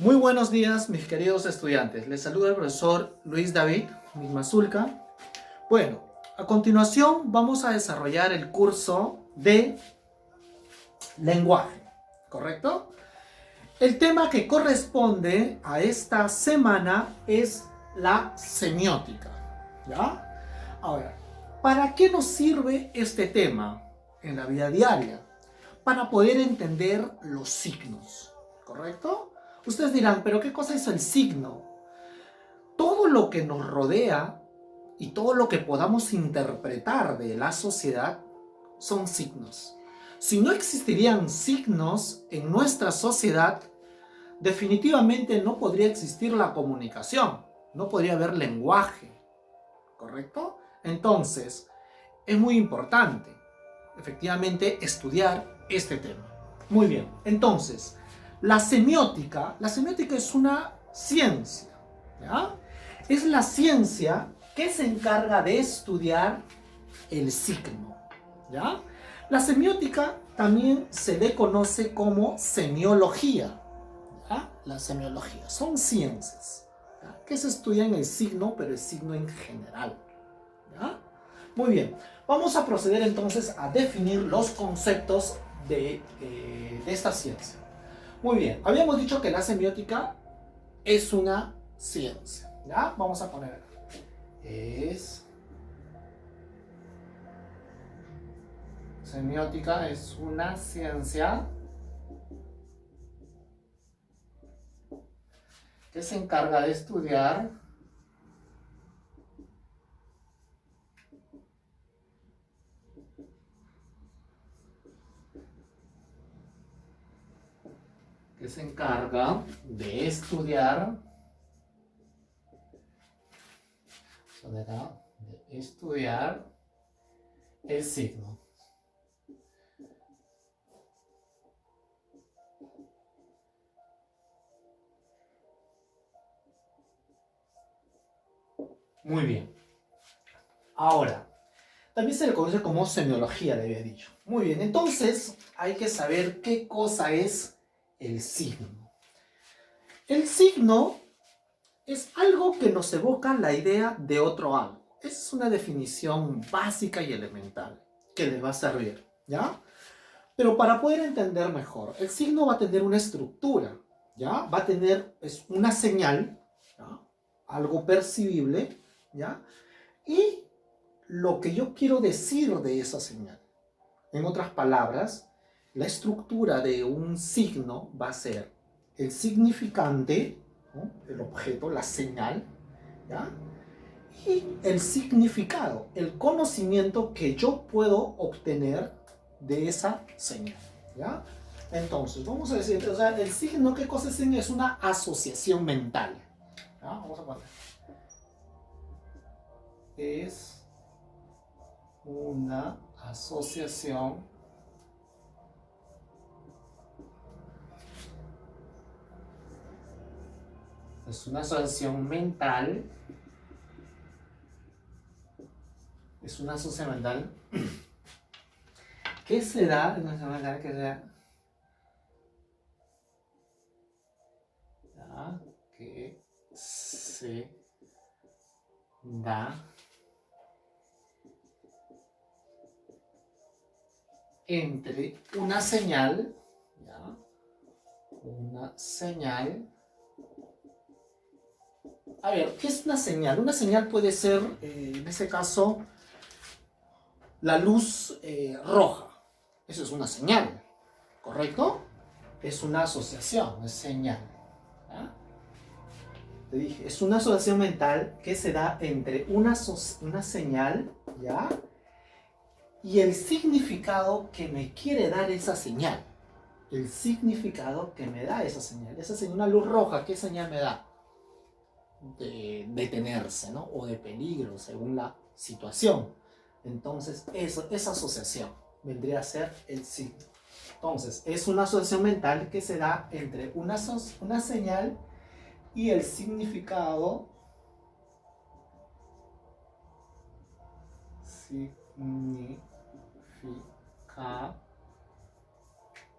Muy buenos días, mis queridos estudiantes. Les saluda el profesor Luis David Mismazulca. Bueno, a continuación vamos a desarrollar el curso de lenguaje, ¿correcto? El tema que corresponde a esta semana es la semiótica, ¿ya? Ahora, ¿para qué nos sirve este tema en la vida diaria? Para poder entender los signos, ¿correcto? Ustedes dirán, ¿pero qué cosa es el signo? Todo lo que nos rodea y todo lo que podamos interpretar de la sociedad son signos. Si no existirían signos en nuestra sociedad, definitivamente no podría existir la comunicación, no podría haber lenguaje, ¿correcto? Entonces, es muy importante, efectivamente, estudiar este tema. Muy bien, entonces, la semiótica es una ciencia, ¿ya? Es la ciencia que se encarga de estudiar el signo, ¿ya? La semiótica también se le conoce como semiología, ¿ya? La semiología son ciencias, ¿ya? Que se estudian el signo, pero el signo en general, ¿ya? Muy bien, vamos a proceder entonces a definir los conceptos de esta ciencia. Muy bien, habíamos dicho que la semiótica es una ciencia, ¿ya? Vamos a poner acá. Semiótica es una ciencia que se encarga de estudiar que se encarga de estudiar el signo. Muy bien. Ahora, también se le conoce como semiología, le había dicho. Muy bien, entonces hay que saber qué cosa es el signo. El signo es algo que nos evoca la idea de otro algo. Esa es una definición básica y elemental que les va a servir, ¿ya? Pero para poder entender mejor, el signo va a tener una estructura, ¿ya? Va a tener una señal, ¿ya? Algo percibible, ¿ya? Y lo que yo quiero decir de esa señal. En otras palabras, la estructura de un signo va a ser el significante, ¿no? El objeto, la señal, ¿ya? Y el significado, el conocimiento que yo puedo obtener de esa señal, ¿ya? Entonces, vamos a decir, o sea, el signo, ¿qué cosa es? Es una asociación mental, ¿ya? Vamos a poner. Es una asociación mental. Es una asociación mental que se da, que se da entre una señal, ¿ya? Una señal. A ver, ¿qué es una señal? Una señal puede ser, en este caso, la luz roja. Eso es una señal, ¿correcto? Es una asociación, es señal, ¿ya? Te dije, es una asociación mental que se da entre una señal, ¿ya? Y el significado que me quiere dar esa señal. El significado que me da esa señal. Esa señal, una luz roja, ¿qué señal me da? De detenerse, ¿no? O de peligro, según la situación. Entonces, esa asociación vendría a ser el signo. Entonces, es una asociación mental que se da entre una señal y el significado.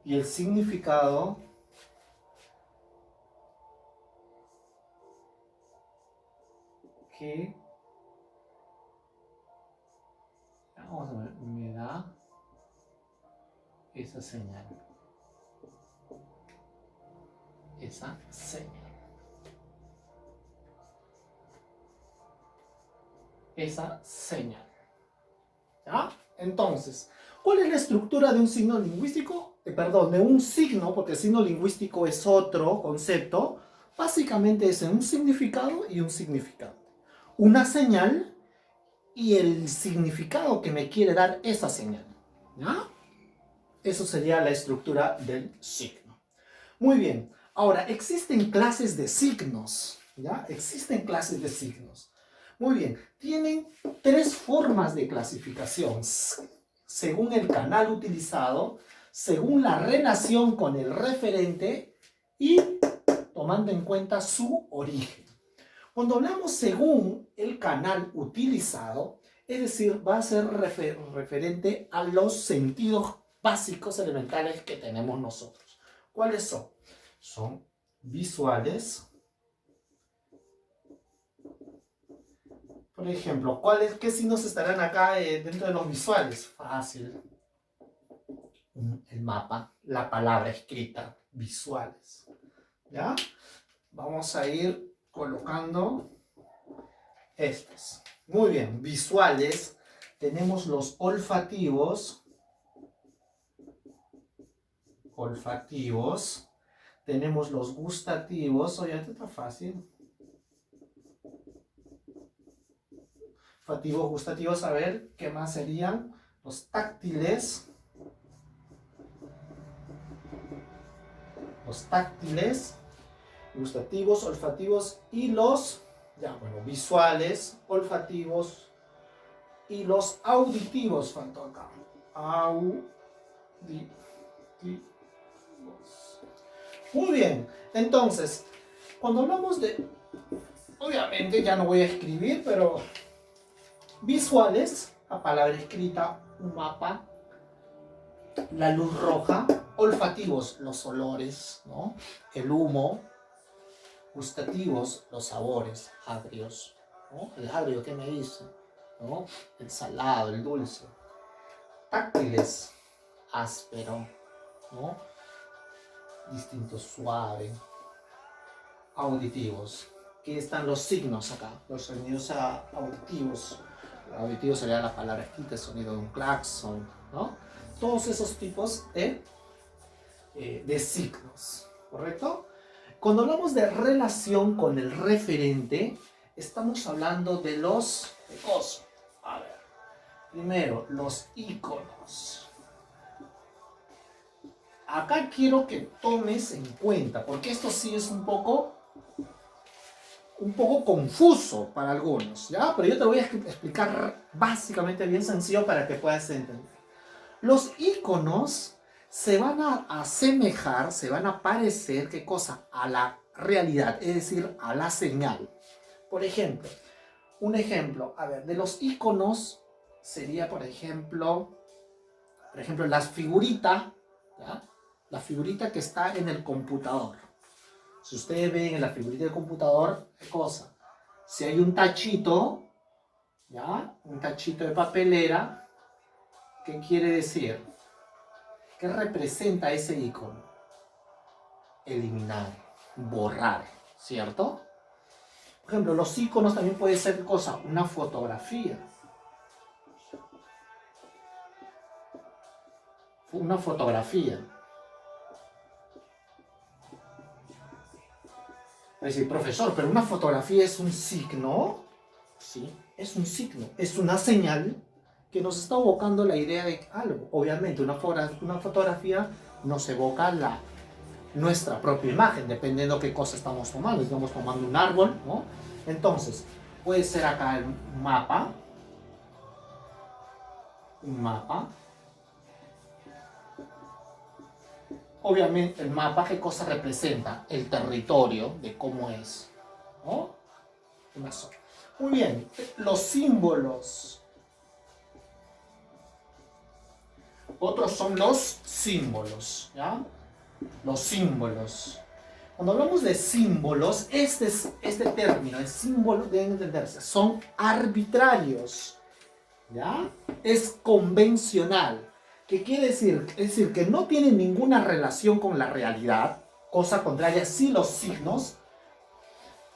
Y el significado que, vamos a ver, me da esa señal. Esa señal. Esa señal. ¿Ya? Entonces, ¿cuál es la estructura de un signo lingüístico? Perdón, de un signo, porque el signo lingüístico es otro concepto. Básicamente es un significado y un significante. Una señal y el significado que me quiere dar esa señal. ¿Ya? Eso sería la estructura del signo. Muy bien. Ahora, existen clases de signos. ¿Ya? Existen clases de signos. Muy bien. Tienen 3 formas de clasificación. Según el canal utilizado, según la relación con el referente y tomando en cuenta su origen. Cuando hablamos según el canal utilizado, es decir, va a ser referente a los sentidos básicos elementales que tenemos nosotros. ¿Cuáles son? Son visuales. Por ejemplo, ¿qué signos estarán acá dentro de los visuales? Fácil. El mapa, la palabra escrita, visuales. ¿Ya? Vamos a ir colocando estos. Muy bien, visuales. Tenemos los olfativos. Olfativos. Tenemos los gustativos. Oye, esto está fácil. Olfativos, gustativos, a ver, ¿qué más serían? Los táctiles. Los táctiles, gustativos, olfativos y los, visuales, olfativos y los auditivos. Faltó acá. Auditivos. Muy bien, entonces, cuando hablamos de, obviamente ya no voy a escribir, pero visuales, la palabra escrita, un mapa, la luz roja, olfativos, los olores, ¿no? El humo, gustativos, los sabores, agrios, ¿no? El agrio, ¿qué me dice? ¿No? El salado, el dulce. Táctiles, áspero, ¿no? Distinto, suave. Auditivos, ¿qué están los signos acá? Los sonidos auditivos. Auditivo sería la palabra escrita, el sonido de un claxon, ¿no? Todos esos tipos de signos, ¿correcto? Cuando hablamos de relación con el referente, estamos hablando de los cosas. A ver, primero, los iconos. Acá quiero que tomes en cuenta, porque esto sí es un poco confuso para algunos, ¿ya? Pero yo te voy a explicar básicamente bien sencillo para que puedas entender. Los iconos se van a asemejar, se van a parecer, ¿qué cosa? A la realidad, es decir, a la señal. Por ejemplo, un ejemplo, a ver, de los iconos sería, por ejemplo, la figurita, ¿ya? La figurita que está en el computador. Si ustedes ven en la figurita del computador, ¿qué cosa? Si hay un tachito, ¿ya? Un tachito de papelera, ¿qué quiere decir? ¿Qué representa ese icono? Eliminar, borrar, ¿cierto? Por ejemplo, los iconos también pueden ser, ¿qué cosa? Una fotografía. Una fotografía. Es decir, profesor, pero una fotografía es un signo. Sí, es un signo, es una señal que nos está evocando la idea de algo. Obviamente, una fotografía nos evoca nuestra propia imagen, dependiendo qué cosa estamos tomando. Si estamos tomando un árbol, ¿no? Entonces, puede ser acá el mapa. Un mapa. Obviamente, el mapa, ¿qué cosa representa? El territorio de cómo es, ¿no? Una zona. Muy bien, los símbolos. Otros son los símbolos, ¿ya? Los símbolos. Cuando hablamos de símbolos, este término de símbolo deben entenderse, son arbitrarios, ¿ya? Es convencional. ¿Qué quiere decir? Es decir, que no tiene ninguna relación con la realidad, cosa contraria, si los signos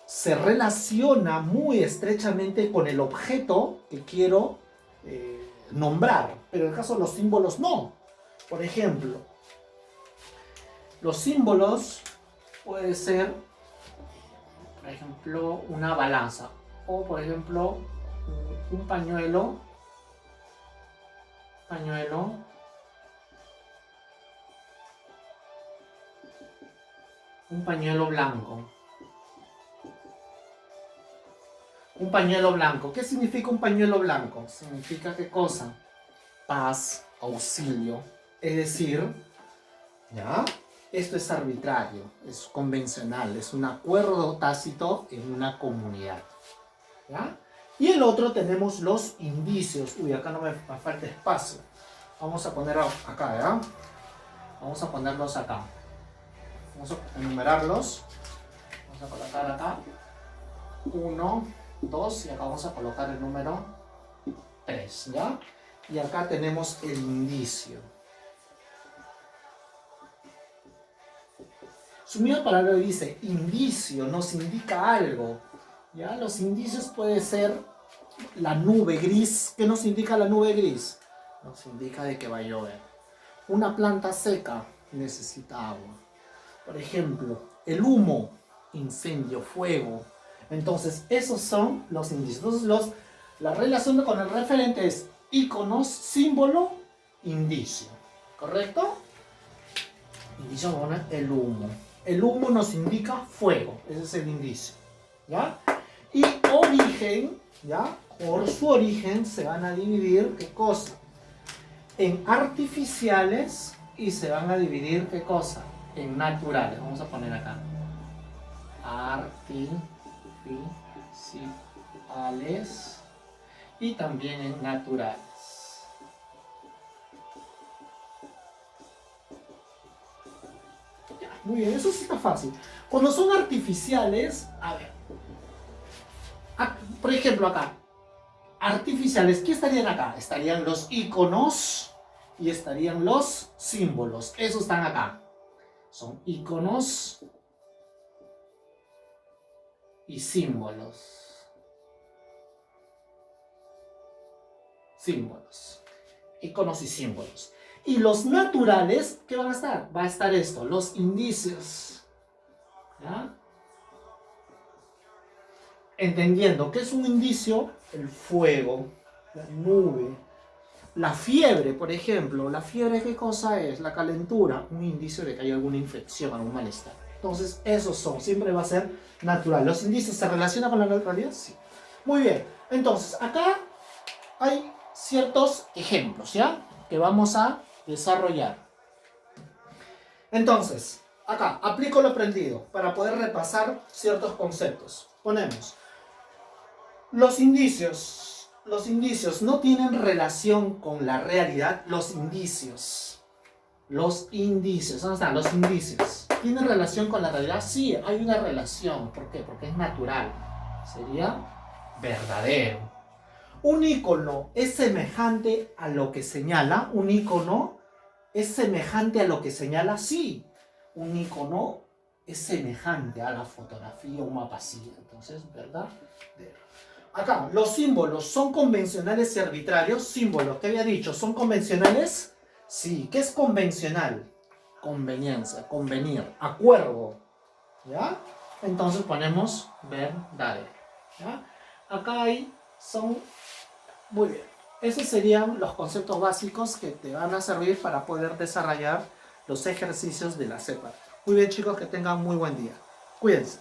se relaciona muy estrechamente con el objeto que quiero nombrar, pero en el caso de los símbolos no. Por ejemplo, los símbolos puede ser, por ejemplo, una balanza o, por ejemplo, un pañuelo, un pañuelo blanco. Un pañuelo blanco. ¿Qué significa un pañuelo blanco? Significa ¿qué cosa? Paz, auxilio. Es decir, ¿ya? Esto es arbitrario, es convencional, es un acuerdo tácito en una comunidad. ¿Ya? Y el otro tenemos los indicios. Uy, acá no me falta espacio. Vamos a poner acá, ¿ya? Vamos a ponerlos acá. Vamos a enumerarlos. Vamos a colocar acá 1, 2 y acá vamos a colocar el número 3, ¿ya? Y acá tenemos el indicio. Su misma palabra dice indicio, nos indica algo, ¿ya? Los indicios puede ser la nube gris. ¿Qué nos indica la nube gris? Nos indica de que va a llover. Una planta seca necesita agua. Por ejemplo, el humo, incendio, fuego. Entonces, esos son los indicios. Entonces, la relación con el referente es íconos, símbolo, indicio. ¿Correcto? Indicio, vamos a poner el humo. El humo nos indica fuego. Ese es el indicio. ¿Ya? Y origen, ¿ya? Por su origen se van a dividir, ¿qué cosa? En artificiales y se van a dividir, ¿qué cosa? En naturales. Vamos a poner acá. Artificiales y también en naturales. Ya, muy bien, eso sí está fácil. Cuando son artificiales, a ver. Por ejemplo, acá. Artificiales, ¿qué estarían acá? Estarían los iconos y estarían los símbolos. Esos están acá. Son iconos y símbolos. Símbolos. Iconos y símbolos. Y los naturales, ¿qué van a estar? Va a estar esto, los indicios. ¿Ya? Entendiendo qué es un indicio, el fuego, la nube, la fiebre, por ejemplo. ¿La fiebre qué cosa es? La calentura, un indicio de que hay alguna infección, algún malestar. Entonces, esos son, siempre va a ser natural. ¿Los indicios se relacionan con la naturalidad? Sí. Muy bien, entonces, acá hay ciertos ejemplos, ¿ya? Que vamos a desarrollar. Entonces, acá, aplico lo aprendido para poder repasar ciertos conceptos. Ponemos, los indicios no tienen relación con la realidad. Los indicios, ¿dónde están los indicios? ¿Tienen relación con la realidad? Sí, hay una relación. ¿Por qué? Porque es natural. Sería verdadero. Un ícono es semejante a lo que señala. Un ícono es semejante a lo que señala. Sí, un ícono es semejante a la fotografía o un mapa. Sí, entonces, verdadero. Acá, los símbolos son convencionales y arbitrarios. Símbolos, ¿qué había dicho? ¿Son convencionales? Sí. ¿Qué es convencional? Conveniencia, convenir, acuerdo. ¿Ya? Entonces ponemos verdadero. ¿Ya? Acá son... Muy bien. Esos serían los conceptos básicos que te van a servir para poder desarrollar los ejercicios de la cepa. Muy bien, chicos, que tengan muy buen día. Cuídense.